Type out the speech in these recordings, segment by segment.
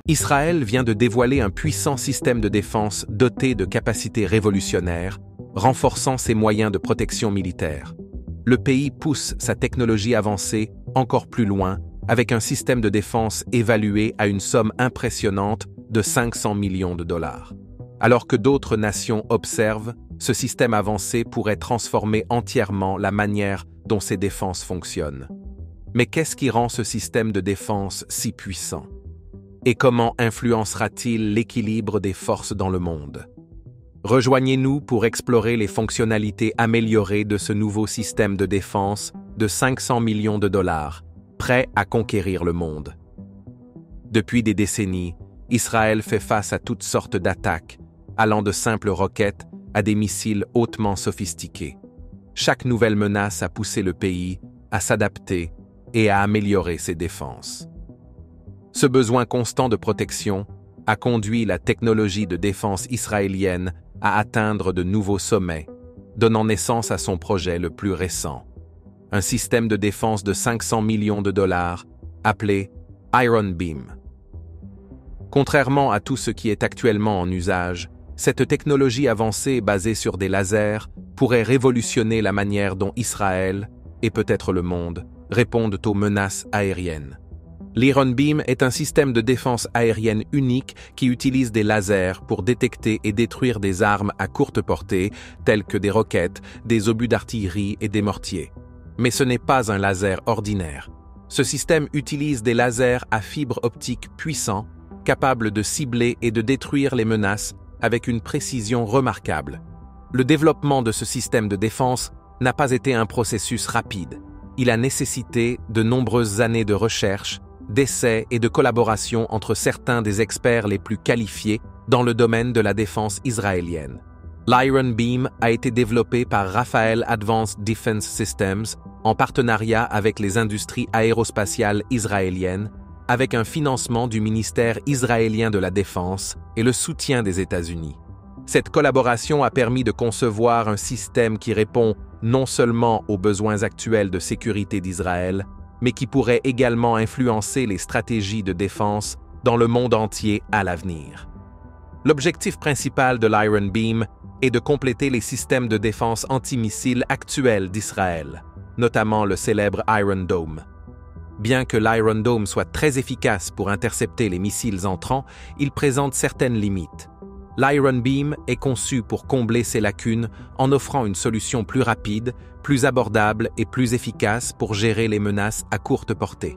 Israël vient de dévoiler un puissant système de défense doté de capacités révolutionnaires, renforçant ses moyens de protection militaire. Le pays pousse sa technologie avancée encore plus loin, avec un système de défense évalué à une somme impressionnante de 500 millions de dollars. Alors que d'autres nations observent, ce système avancé pourrait transformer entièrement la manière dont ces défenses fonctionnent. Mais qu'est-ce qui rend ce système de défense si puissant? Et comment influencera-t-il l'équilibre des forces dans le monde? Rejoignez-nous pour explorer les fonctionnalités améliorées de ce nouveau système de défense de 500 millions de dollars, prêt à conquérir le monde. Depuis des décennies, Israël fait face à toutes sortes d'attaques, allant de simples roquettes à des missiles hautement sophistiqués. Chaque nouvelle menace a poussé le pays à s'adapter et à améliorer ses défenses. Ce besoin constant de protection a conduit la technologie de défense israélienne à atteindre de nouveaux sommets, donnant naissance à son projet le plus récent, un système de défense de 500 millions de dollars appelé Iron Beam. Contrairement à tout ce qui est actuellement en usage, cette technologie avancée basée sur des lasers pourrait révolutionner la manière dont Israël, et peut-être le monde, répondent aux menaces aériennes. L'Iron Beam est un système de défense aérienne unique qui utilise des lasers pour détecter et détruire des armes à courte portée, telles que des roquettes, des obus d'artillerie et des mortiers. Mais ce n'est pas un laser ordinaire. Ce système utilise des lasers à fibre optique puissants, capables de cibler et de détruire les menaces avec une précision remarquable. Le développement de ce système de défense n'a pas été un processus rapide. Il a nécessité de nombreuses années de recherche, d'essais et de collaboration entre certains des experts les plus qualifiés dans le domaine de la défense israélienne. L'Iron Beam a été développé par Rafael Advanced Defense Systems en partenariat avec les industries aérospatiales israéliennes, avec un financement du ministère israélien de la Défense et le soutien des États-Unis. Cette collaboration a permis de concevoir un système qui répond non seulement aux besoins actuels de sécurité d'Israël, mais qui pourrait également influencer les stratégies de défense dans le monde entier à l'avenir. L'objectif principal de l'Iron Beam est de compléter les systèmes de défense antimissiles actuels d'Israël, notamment le célèbre Iron Dome. Bien que l'Iron Dome soit très efficace pour intercepter les missiles entrants, il présente certaines limites. L'Iron Beam est conçu pour combler ces lacunes en offrant une solution plus rapide, plus abordable et plus efficace pour gérer les menaces à courte portée.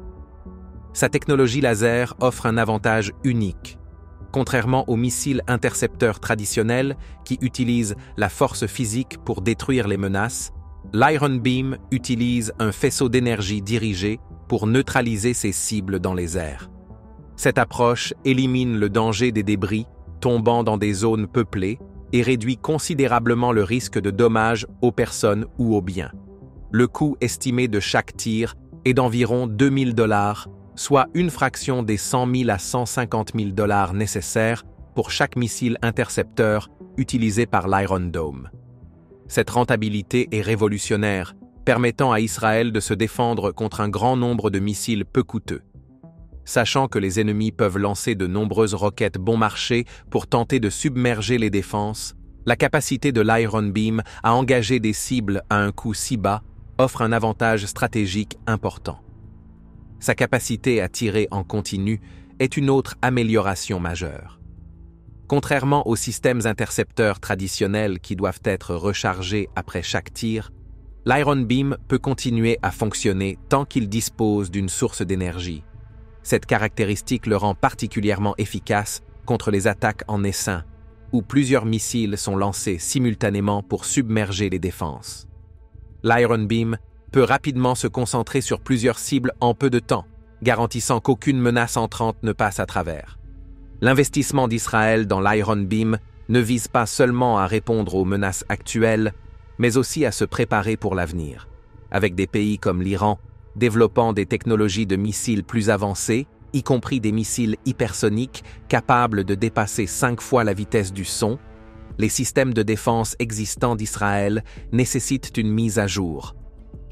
Sa technologie laser offre un avantage unique. Contrairement aux missiles intercepteurs traditionnels qui utilisent la force physique pour détruire les menaces, l'Iron Beam utilise un faisceau d'énergie dirigé pour neutraliser ses cibles dans les airs. Cette approche élimine le danger des débris tombant dans des zones peuplées et réduit considérablement le risque de dommages aux personnes ou aux biens. Le coût estimé de chaque tir est d'environ 2 000 $, soit une fraction des 100 000 à 150 000 $ nécessaires pour chaque missile intercepteur utilisé par l'Iron Dome. Cette rentabilité est révolutionnaire, permettant à Israël de se défendre contre un grand nombre de missiles peu coûteux. Sachant que les ennemis peuvent lancer de nombreuses roquettes bon marché pour tenter de submerger les défenses, la capacité de l'Iron Beam à engager des cibles à un coût si bas offre un avantage stratégique important. Sa capacité à tirer en continu est une autre amélioration majeure. Contrairement aux systèmes intercepteurs traditionnels qui doivent être rechargés après chaque tir, l'Iron Beam peut continuer à fonctionner tant qu'il dispose d'une source d'énergie. Cette caractéristique le rend particulièrement efficace contre les attaques en essaim, où plusieurs missiles sont lancés simultanément pour submerger les défenses. L'Iron Beam peut rapidement se concentrer sur plusieurs cibles en peu de temps, garantissant qu'aucune menace entrante ne passe à travers. L'investissement d'Israël dans l'Iron Beam ne vise pas seulement à répondre aux menaces actuelles, mais aussi à se préparer pour l'avenir, avec des pays comme l'Iran développant des technologies de missiles plus avancées y compris des missiles hypersoniques capables de dépasser 5 fois la vitesse du son, les systèmes de défense existants d'Israël nécessitent une mise à jour.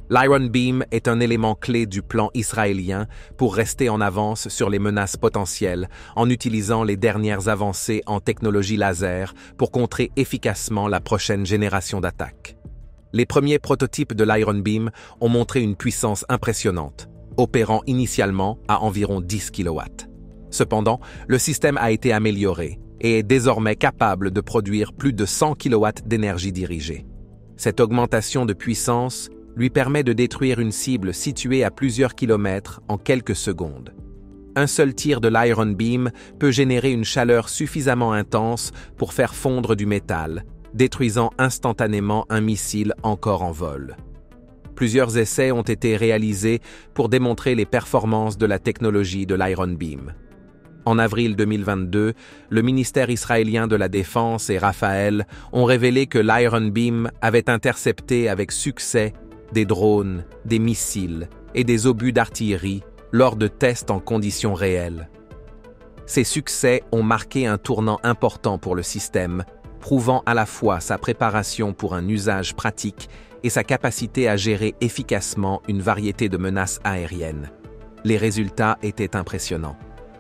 L'Iron Beam est un élément clé du plan israélien pour rester en avance sur les menaces potentielles en utilisant les dernières avancées en technologie laser pour contrer efficacement la prochaine génération d'attaques. Les premiers prototypes de l'Iron Beam ont montré une puissance impressionnante, opérant initialement à environ 10 kW. Cependant, le système a été amélioré et est désormais capable de produire plus de 100 kW d'énergie dirigée. Cette augmentation de puissance lui permet de détruire une cible située à plusieurs kilomètres en quelques secondes. Un seul tir de l'Iron Beam peut générer une chaleur suffisamment intense pour faire fondre du métal, détruisant instantanément un missile encore en vol. Plusieurs essais ont été réalisés pour démontrer les performances de la technologie de l'Iron Beam. En avril 2022, le ministère israélien de la Défense et Rafael ont révélé que l'Iron Beam avait intercepté avec succès des drones, des missiles et des obus d'artillerie lors de tests en conditions réelles. Ces succès ont marqué un tournant important pour le système, prouvant à la fois sa préparation pour un usage pratique et sa capacité à gérer efficacement une variété de menaces aériennes. Les résultats étaient impressionnants.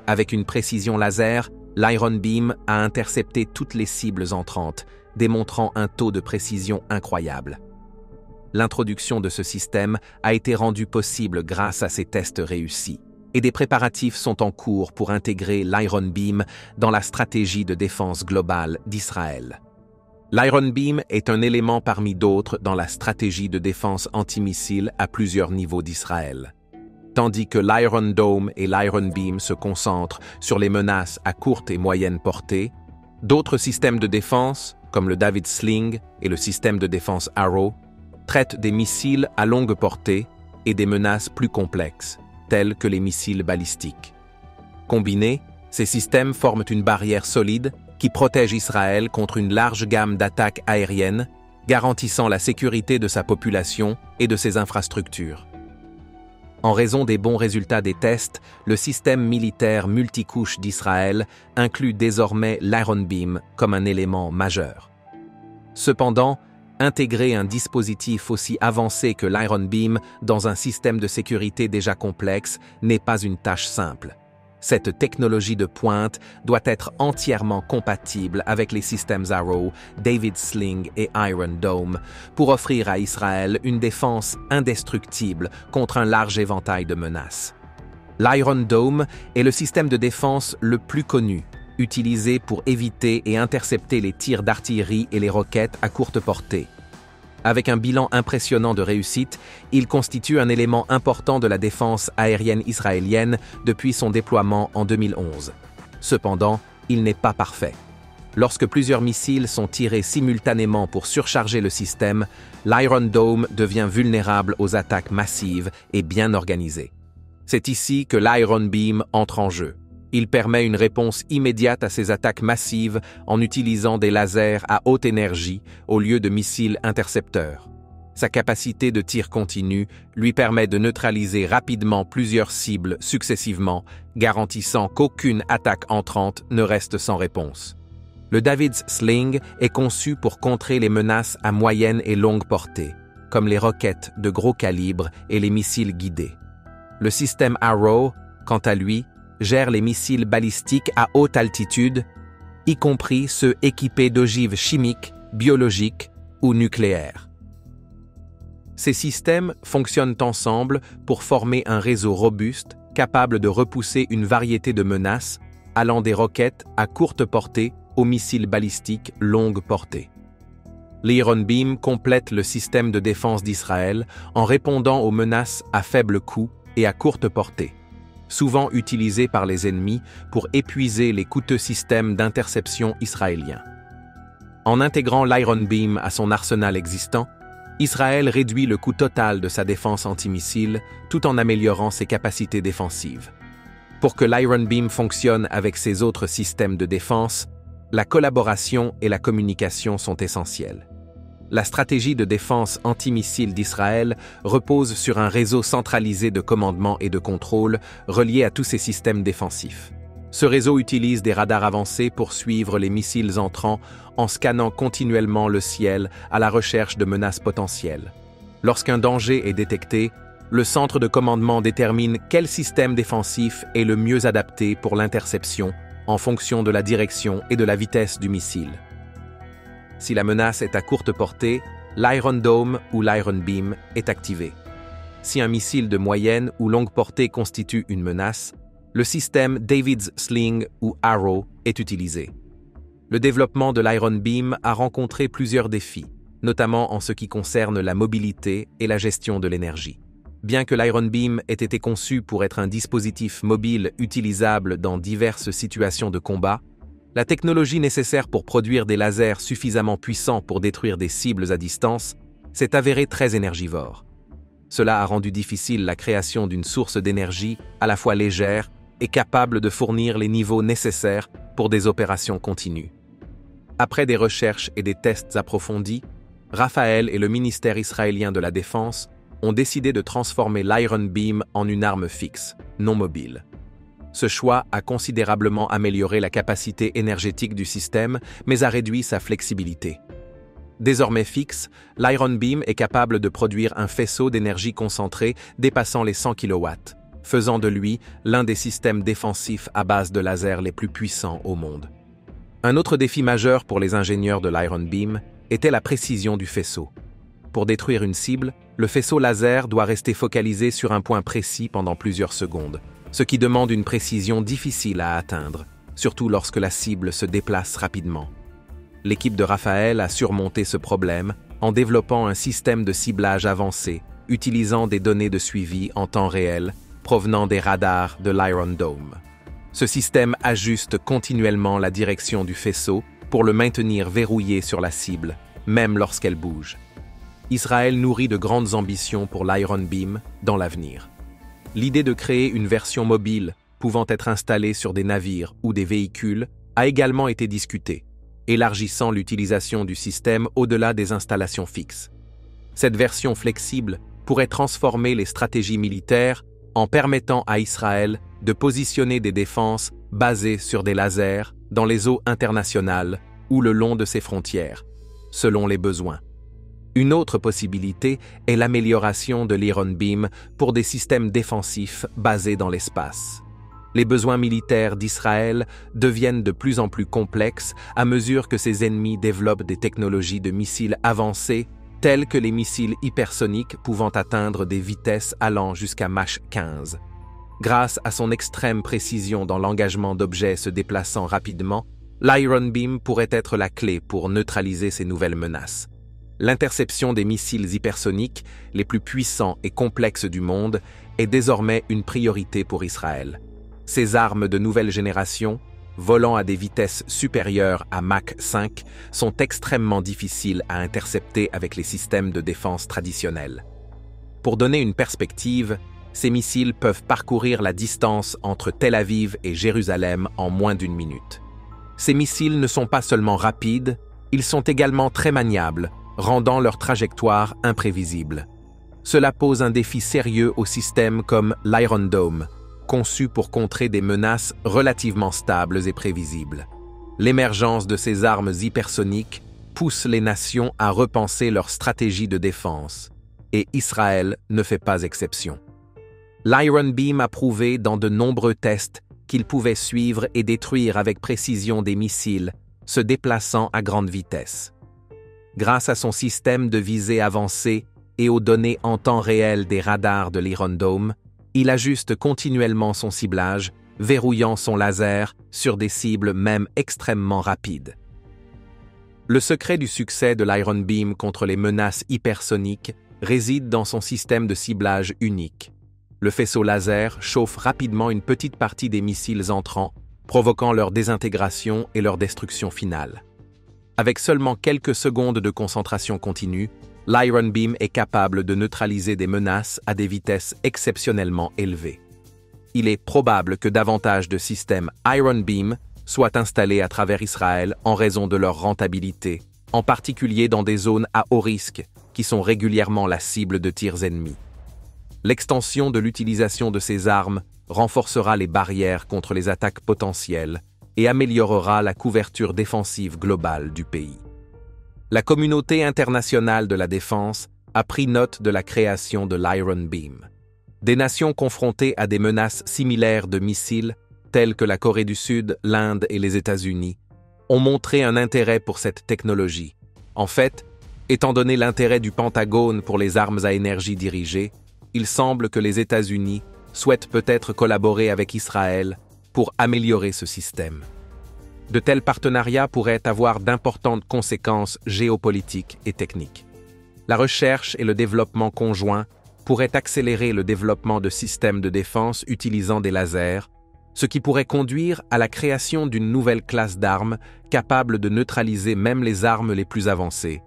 Avec une précision laser, l'Iron Beam a intercepté toutes les cibles entrantes, démontrant un taux de précision incroyable. L'introduction de ce système a été rendue possible grâce à ces tests réussis, et des préparatifs sont en cours pour intégrer l'Iron Beam dans la stratégie de défense globale d'Israël. L'Iron Beam est un élément parmi d'autres dans la stratégie de défense antimissile à plusieurs niveaux d'Israël. Tandis que l'Iron Dome et l'Iron Beam se concentrent sur les menaces à courte et moyenne portée, d'autres systèmes de défense, comme le David's Sling et le système de défense Arrow, traitent des missiles à longue portée et des menaces plus complexes, telles que les missiles balistiques. Combinés, ces systèmes forment une barrière solide qui protège Israël contre une large gamme d'attaques aériennes, garantissant la sécurité de sa population et de ses infrastructures. En raison des bons résultats des tests, le système militaire multicouche d'Israël inclut désormais l'Iron Beam comme un élément majeur. Cependant, intégrer un dispositif aussi avancé que l'Iron Beam dans un système de sécurité déjà complexe n'est pas une tâche simple. Cette technologie de pointe doit être entièrement compatible avec les systèmes Arrow, David's Sling et Iron Dome pour offrir à Israël une défense indestructible contre un large éventail de menaces. L'Iron Dome est le système de défense le plus connu, utilisé pour éviter et intercepter les tirs d'artillerie et les roquettes à courte portée. Avec un bilan impressionnant de réussite, il constitue un élément important de la défense aérienne israélienne depuis son déploiement en 2011. Cependant, il n'est pas parfait. Lorsque plusieurs missiles sont tirés simultanément pour surcharger le système, l'Iron Dome devient vulnérable aux attaques massives et bien organisées. C'est ici que l'Iron Beam entre en jeu. Il permet une réponse immédiate à ces attaques massives en utilisant des lasers à haute énergie au lieu de missiles intercepteurs. Sa capacité de tir continu lui permet de neutraliser rapidement plusieurs cibles successivement, garantissant qu'aucune attaque entrante ne reste sans réponse. Le David's Sling est conçu pour contrer les menaces à moyenne et longue portée, comme les roquettes de gros calibre et les missiles guidés. Le système Arrow, quant à lui, gère les missiles balistiques à haute altitude, y compris ceux équipés d'ogives chimiques, biologiques ou nucléaires. Ces systèmes fonctionnent ensemble pour former un réseau robuste capable de repousser une variété de menaces, allant des roquettes à courte portée aux missiles balistiques longue portée. L'Iron Beam complète le système de défense d'Israël en répondant aux menaces à faible coût et à courte portée, souvent utilisés par les ennemis pour épuiser les coûteux systèmes d'interception israéliens. En intégrant l'Iron Beam à son arsenal existant, Israël réduit le coût total de sa défense antimissile tout en améliorant ses capacités défensives. Pour que l'Iron Beam fonctionne avec ses autres systèmes de défense, la collaboration et la communication sont essentielles. La stratégie de défense antimissile d'Israël repose sur un réseau centralisé de commandement et de contrôle relié à tous ses systèmes défensifs. Ce réseau utilise des radars avancés pour suivre les missiles entrants en scannant continuellement le ciel à la recherche de menaces potentielles. Lorsqu'un danger est détecté, le centre de commandement détermine quel système défensif est le mieux adapté pour l'interception en fonction de la direction et de la vitesse du missile. Si la menace est à courte portée, l'Iron Dome ou l'Iron Beam est activé. Si un missile de moyenne ou longue portée constitue une menace, le système David's Sling ou Arrow est utilisé. Le développement de l'Iron Beam a rencontré plusieurs défis, notamment en ce qui concerne la mobilité et la gestion de l'énergie. Bien que l'Iron Beam ait été conçu pour être un dispositif mobile utilisable dans diverses situations de combat, la technologie nécessaire pour produire des lasers suffisamment puissants pour détruire des cibles à distance s'est avérée très énergivore. Cela a rendu difficile la création d'une source d'énergie à la fois légère et capable de fournir les niveaux nécessaires pour des opérations continues. Après des recherches et des tests approfondis, Rafael et le ministère israélien de la Défense ont décidé de transformer l'Iron Beam en une arme fixe, non mobile. Ce choix a considérablement amélioré la capacité énergétique du système, mais a réduit sa flexibilité. Désormais fixe, l'Iron Beam est capable de produire un faisceau d'énergie concentrée dépassant les 100 kW, faisant de lui l'un des systèmes défensifs à base de lasers les plus puissants au monde. Un autre défi majeur pour les ingénieurs de l'Iron Beam était la précision du faisceau. Pour détruire une cible, le faisceau laser doit rester focalisé sur un point précis pendant plusieurs secondes, ce qui demande une précision difficile à atteindre, surtout lorsque la cible se déplace rapidement. L'équipe de Rafael a surmonté ce problème en développant un système de ciblage avancé, utilisant des données de suivi en temps réel provenant des radars de l'Iron Dome. Ce système ajuste continuellement la direction du faisceau pour le maintenir verrouillé sur la cible, même lorsqu'elle bouge. Israël nourrit de grandes ambitions pour l'Iron Beam dans l'avenir. L'idée de créer une version mobile pouvant être installée sur des navires ou des véhicules a également été discutée, élargissant l'utilisation du système au-delà des installations fixes. Cette version flexible pourrait transformer les stratégies militaires en permettant à Israël de positionner des défenses basées sur des lasers dans les eaux internationales ou le long de ses frontières, selon les besoins. Une autre possibilité est l'amélioration de l'Iron Beam pour des systèmes défensifs basés dans l'espace. Les besoins militaires d'Israël deviennent de plus en plus complexes à mesure que ses ennemis développent des technologies de missiles avancées tels que les missiles hypersoniques pouvant atteindre des vitesses allant jusqu'à Mach 15. Grâce à son extrême précision dans l'engagement d'objets se déplaçant rapidement, l'Iron Beam pourrait être la clé pour neutraliser ces nouvelles menaces. L'interception des missiles hypersoniques, les plus puissants et complexes du monde, est désormais une priorité pour Israël. Ces armes de nouvelle génération, volant à des vitesses supérieures à Mach 5, sont extrêmement difficiles à intercepter avec les systèmes de défense traditionnels. Pour donner une perspective, ces missiles peuvent parcourir la distance entre Tel Aviv et Jérusalem en moins d'une minute. Ces missiles ne sont pas seulement rapides, ils sont également très maniables, rendant leur trajectoire imprévisible. Cela pose un défi sérieux aux systèmes comme l'Iron Dome, conçu pour contrer des menaces relativement stables et prévisibles. L'émergence de ces armes hypersoniques pousse les nations à repenser leur stratégie de défense, et Israël ne fait pas exception. L'Iron Beam a prouvé dans de nombreux tests qu'il pouvait suivre et détruire avec précision des missiles, se déplaçant à grande vitesse. Grâce à son système de visée avancé et aux données en temps réel des radars de l'Iron Dome, il ajuste continuellement son ciblage, verrouillant son laser sur des cibles même extrêmement rapides. Le secret du succès de l'Iron Beam contre les menaces hypersoniques réside dans son système de ciblage unique. Le faisceau laser chauffe rapidement une petite partie des missiles entrants, provoquant leur désintégration et leur destruction finale. Avec seulement quelques secondes de concentration continue, l'Iron Beam est capable de neutraliser des menaces à des vitesses exceptionnellement élevées. Il est probable que davantage de systèmes Iron Beam soient installés à travers Israël en raison de leur rentabilité, en particulier dans des zones à haut risque, qui sont régulièrement la cible de tirs ennemis. L'extension de l'utilisation de ces armes renforcera les barrières contre les attaques potentielles et améliorera la couverture défensive globale du pays. La communauté internationale de la défense a pris note de la création de l'Iron Beam. Des nations confrontées à des menaces similaires de missiles, telles que la Corée du Sud, l'Inde et les États-Unis, ont montré un intérêt pour cette technologie. En fait, étant donné l'intérêt du Pentagone pour les armes à énergie dirigée, il semble que les États-Unis souhaitent peut-être collaborer avec Israël pour améliorer ce système. De tels partenariats pourraient avoir d'importantes conséquences géopolitiques et techniques. La recherche et le développement conjoint pourraient accélérer le développement de systèmes de défense utilisant des lasers, ce qui pourrait conduire à la création d'une nouvelle classe d'armes capable de neutraliser même les armes les plus avancées.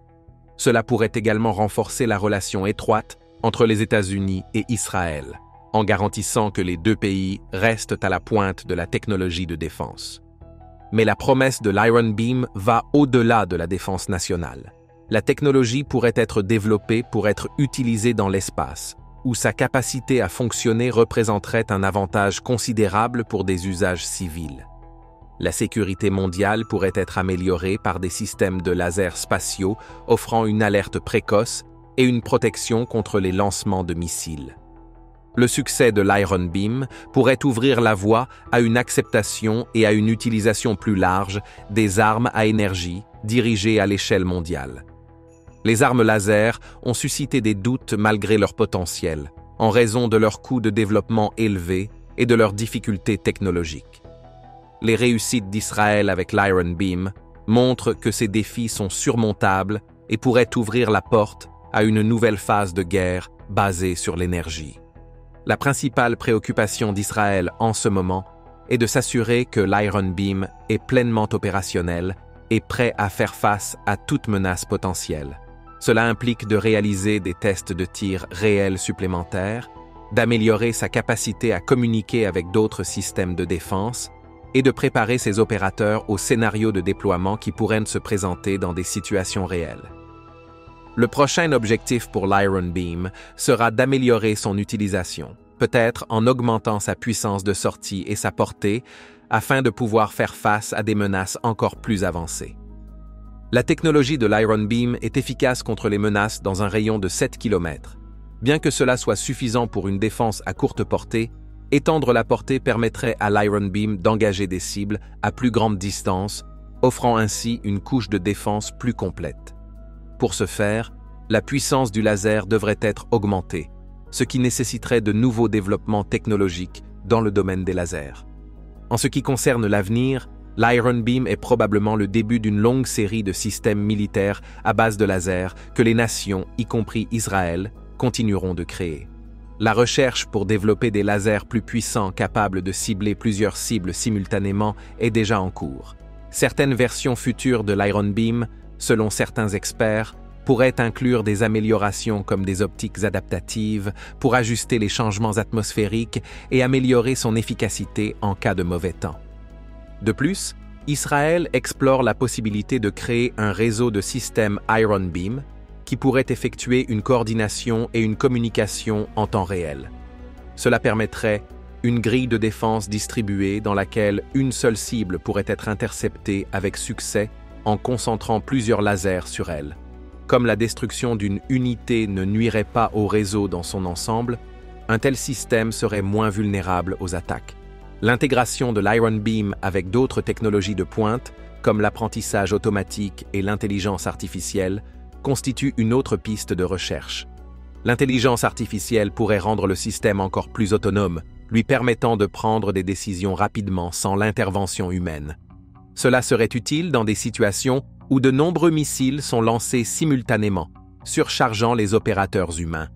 Cela pourrait également renforcer la relation étroite entre les États-Unis et Israël, en garantissant que les deux pays restent à la pointe de la technologie de défense. Mais la promesse de l'Iron Beam va au-delà de la défense nationale. La technologie pourrait être développée pour être utilisée dans l'espace, où sa capacité à fonctionner représenterait un avantage considérable pour des usages civils. La sécurité mondiale pourrait être améliorée par des systèmes de lasers spatiaux offrant une alerte précoce et une protection contre les lancements de missiles. Le succès de l'Iron Beam pourrait ouvrir la voie à une acceptation et à une utilisation plus large des armes à énergie dirigées à l'échelle mondiale. Les armes laser ont suscité des doutes malgré leur potentiel, en raison de leur coût de développement élevé et de leurs difficultés technologiques. Les réussites d'Israël avec l'Iron Beam montrent que ces défis sont surmontables et pourraient ouvrir la porte à une nouvelle phase de guerre basée sur l'énergie. La principale préoccupation d'Israël en ce moment est de s'assurer que l'Iron Beam est pleinement opérationnel et prêt à faire face à toute menace potentielle. Cela implique de réaliser des tests de tir réels supplémentaires, d'améliorer sa capacité à communiquer avec d'autres systèmes de défense et de préparer ses opérateurs aux scénarios de déploiement qui pourraient se présenter dans des situations réelles. Le prochain objectif pour l'Iron Beam sera d'améliorer son utilisation, peut-être en augmentant sa puissance de sortie et sa portée, afin de pouvoir faire face à des menaces encore plus avancées. La technologie de l'Iron Beam est efficace contre les menaces dans un rayon de 7 km. Bien que cela soit suffisant pour une défense à courte portée, étendre la portée permettrait à l'Iron Beam d'engager des cibles à plus grande distance, offrant ainsi une couche de défense plus complète. Pour ce faire, la puissance du laser devrait être augmentée, ce qui nécessiterait de nouveaux développements technologiques dans le domaine des lasers. En ce qui concerne l'avenir, l'Iron Beam est probablement le début d'une longue série de systèmes militaires à base de lasers que les nations, y compris Israël, continueront de créer. La recherche pour développer des lasers plus puissants capables de cibler plusieurs cibles simultanément est déjà en cours. Certaines versions futures de l'Iron Beam, selon certains experts, pourraient inclure des améliorations comme des optiques adaptatives pour ajuster les changements atmosphériques et améliorer son efficacité en cas de mauvais temps. De plus, Israël explore la possibilité de créer un réseau de systèmes Iron Beam qui pourrait effectuer une coordination et une communication en temps réel. Cela permettrait une grille de défense distribuée dans laquelle une seule cible pourrait être interceptée avec succès en concentrant plusieurs lasers sur elle. Comme la destruction d'une unité ne nuirait pas au réseau dans son ensemble, un tel système serait moins vulnérable aux attaques. L'intégration de l'Iron Beam avec d'autres technologies de pointe, comme l'apprentissage automatique et l'intelligence artificielle, constitue une autre piste de recherche. L'intelligence artificielle pourrait rendre le système encore plus autonome, lui permettant de prendre des décisions rapidement sans l'intervention humaine. Cela serait utile dans des situations où de nombreux missiles sont lancés simultanément, surchargeant les opérateurs humains.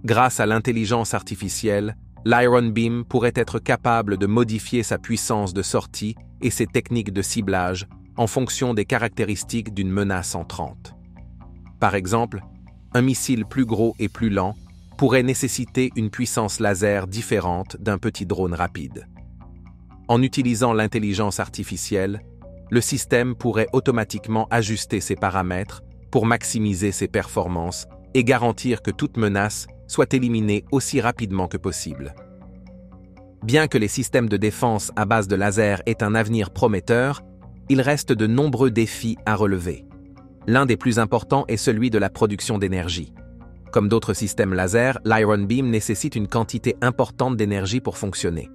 Grâce à l'intelligence artificielle, l'Iron Beam pourrait être capable de modifier sa puissance de sortie et ses techniques de ciblage en fonction des caractéristiques d'une menace entrante. Par exemple, un missile plus gros et plus lent pourrait nécessiter une puissance laser différente d'un petit drone rapide. En utilisant l'intelligence artificielle, le système pourrait automatiquement ajuster ses paramètres pour maximiser ses performances et garantir que toute menace soit éliminée aussi rapidement que possible. Bien que les systèmes de défense à base de laser aient un avenir prometteur, il reste de nombreux défis à relever. L'un des plus importants est celui de la production d'énergie. Comme d'autres systèmes laser, l'Iron Beam nécessite une quantité importante d'énergie pour fonctionner.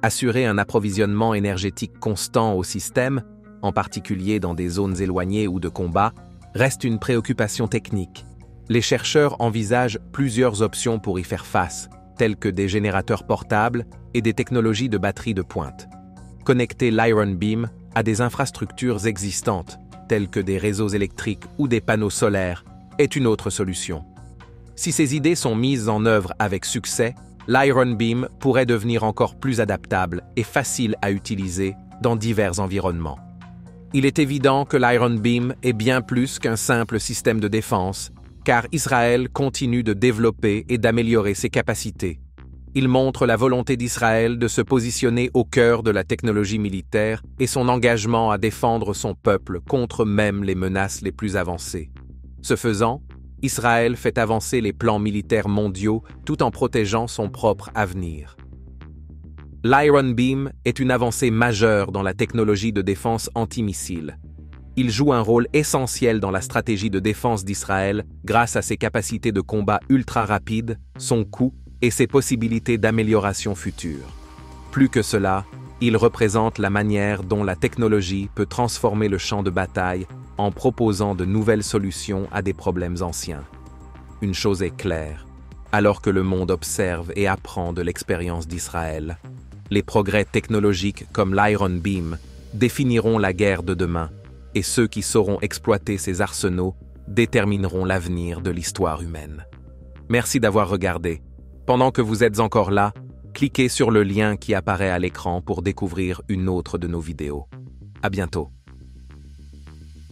Assurer un approvisionnement énergétique constant au système, en particulier dans des zones éloignées ou de combat, reste une préoccupation technique. Les chercheurs envisagent plusieurs options pour y faire face, telles que des générateurs portables et des technologies de batterie de pointe. Connecter l'Iron Beam à des infrastructures existantes, telles que des réseaux électriques ou des panneaux solaires, est une autre solution. Si ces idées sont mises en œuvre avec succès, l'Iron Beam pourrait devenir encore plus adaptable et facile à utiliser dans divers environnements. Il est évident que l'Iron Beam est bien plus qu'un simple système de défense, car Israël continue de développer et d'améliorer ses capacités. Il montre la volonté d'Israël de se positionner au cœur de la technologie militaire et son engagement à défendre son peuple contre même les menaces les plus avancées. Ce faisant, Israël fait avancer les plans militaires mondiaux tout en protégeant son propre avenir. L'Iron Beam est une avancée majeure dans la technologie de défense antimissile. Il joue un rôle essentiel dans la stratégie de défense d'Israël grâce à ses capacités de combat ultra rapides, son coût et ses possibilités d'amélioration future. Plus que cela, il représente la manière dont la technologie peut transformer le champ de bataille en proposant de nouvelles solutions à des problèmes anciens. Une chose est claire, alors que le monde observe et apprend de l'expérience d'Israël, les progrès technologiques comme l'Iron Beam définiront la guerre de demain, et ceux qui sauront exploiter ces arsenaux détermineront l'avenir de l'histoire humaine. Merci d'avoir regardé. Pendant que vous êtes encore là, cliquez sur le lien qui apparaît à l'écran pour découvrir une autre de nos vidéos. À bientôt.